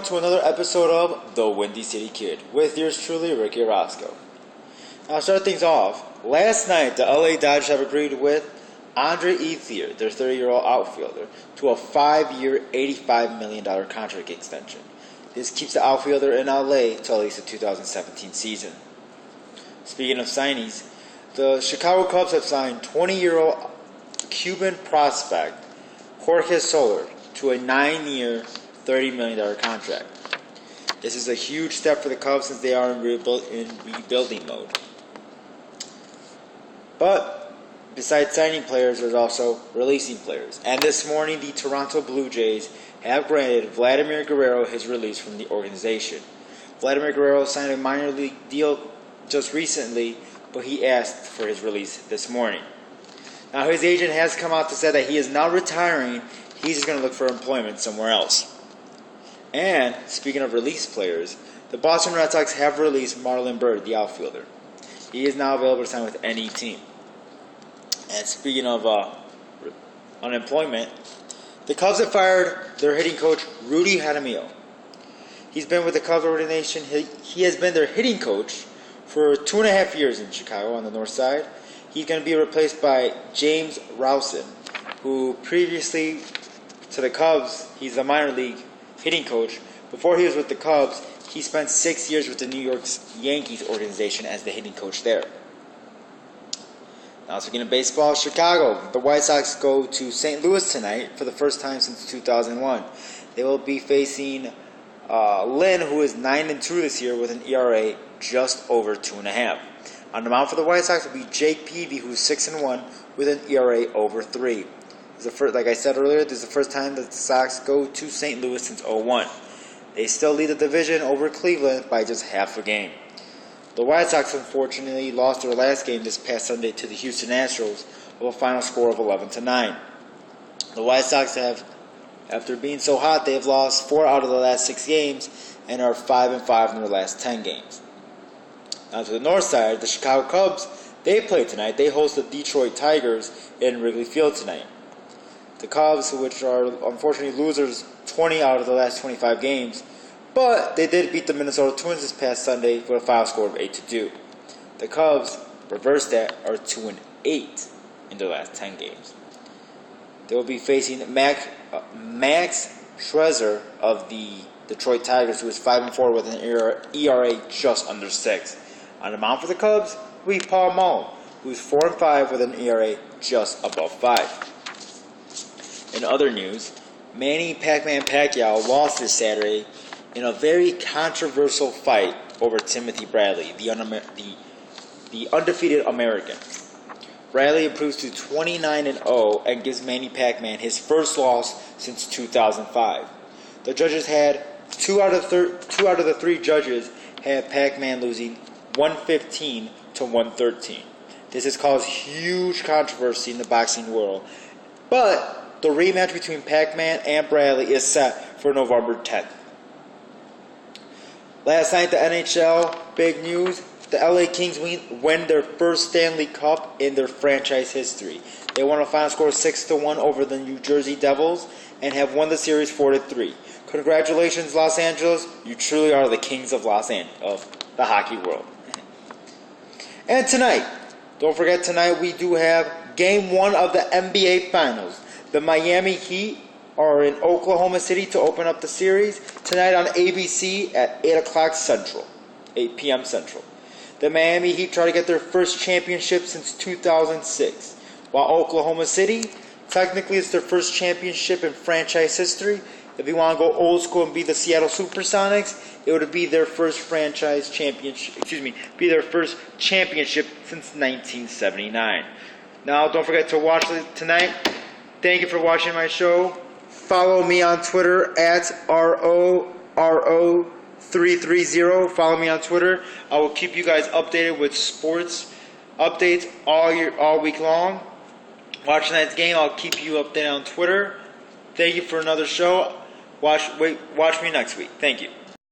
to another episode of The Windy City Kid with yours truly, Ricky Roscoe. Now, to start things off, last night the LA Dodgers have agreed with Andre Ethier, their 30-year-old outfielder, to a 5-year, $85 million contract extension. This keeps the outfielder in LA till at least the 2017 season. Speaking of signings, the Chicago Cubs have signed 20-year-old Cuban prospect Jorge Soler to a 9-year, $30 million contract. This is a huge step for the Cubs since they are in rebuilding mode. But besides signing players, there's also releasing players. And this morning, the Toronto Blue Jays have granted Vladimir Guerrero his release from the organization. Vladimir Guerrero signed a minor league deal just recently, but he asked for his release this morning. Now, his agent has come out to say that he is not retiring. He's just going to look for employment somewhere else. And, speaking of released players, the Boston Red Sox have released Marlon Byrd, the outfielder. He is now available to sign with any team. And speaking of unemployment, the Cubs have fired their hitting coach, Rudy Jaramillo. He's been with the Cubs organization. He has been their hitting coach for 2.5 years in Chicago on the north side. He's going to be replaced by James Rowson, who previously to the Cubs, he's a minor league hitting coach. Before he was with the Cubs, he spent 6 years with the New York Yankees organization as the hitting coach there. Now, speaking of baseball, Chicago, the White Sox go to St. Louis tonight for the first time since 2001. They will be facing Lynn, who is 9-2 this year with an ERA just over 2.5. On the mound for the White Sox will be Jake Peavy, who's 6-1 with an ERA over 3. Like I said earlier, this is the first time that the Sox go to St. Louis since 2001. They still lead the division over Cleveland by just half a game. The White Sox, unfortunately, lost their last game this past Sunday to the Houston Astros with a final score of 11-9. The White Sox have, after being so hot, they have lost 4 out of the last 6 games and are 5-5 in their last 10 games. Now to the north side, the Chicago Cubs, they play tonight. They host the Detroit Tigers in Wrigley Field tonight. The Cubs, which are unfortunately losers 20 out of the last 25 games, but they did beat the Minnesota Twins this past Sunday with a final score of 8-2. The Cubs, reverse that, are 2-8 in their last 10 games. They will be facing Max Scherzer of the Detroit Tigers, who is 5-4 with an ERA just under 6. On the mound for the Cubs will be Paul Mullen, who is 4-5 with an ERA just above 5. In other news, Manny Pac-Man Pacquiao lost this Saturday in a very controversial fight over Timothy Bradley, the undefeated American. Bradley improves to 29-0 and gives Manny Pac-Man his first loss since 2005. The judges had 2 out of the 3 judges had Pac-Man losing 115-113. This has caused huge controversy in the boxing world, but the rematch between Pac-Man and Bradley is set for November 10th. Last night, the NHL, big news, the LA Kings win their first Stanley Cup in their franchise history. They won a final score of 6-1 over the New Jersey Devils and have won the series 4-3. Congratulations, Los Angeles. You truly are the kings of the hockey world. And tonight, don't forget tonight we do have Game 1 of the NBA Finals. The Miami Heat are in Oklahoma City to open up the series tonight on ABC at 8 p.m. Central. The Miami Heat try to get their first championship since 2006, while Oklahoma City, technically it's their first championship in franchise history. If you want to go old school and be the Seattle Supersonics, it would be their first franchise championship, be their first championship since 1979. Now, don't forget to watch it tonight. Thank you for watching my show. Follow me on Twitter at RORO330. Follow me on Twitter. I will keep you guys updated with sports updates all week long. Watch tonight's game. I'll keep you updated on Twitter. Thank you for another show. Watch me next week. Thank you.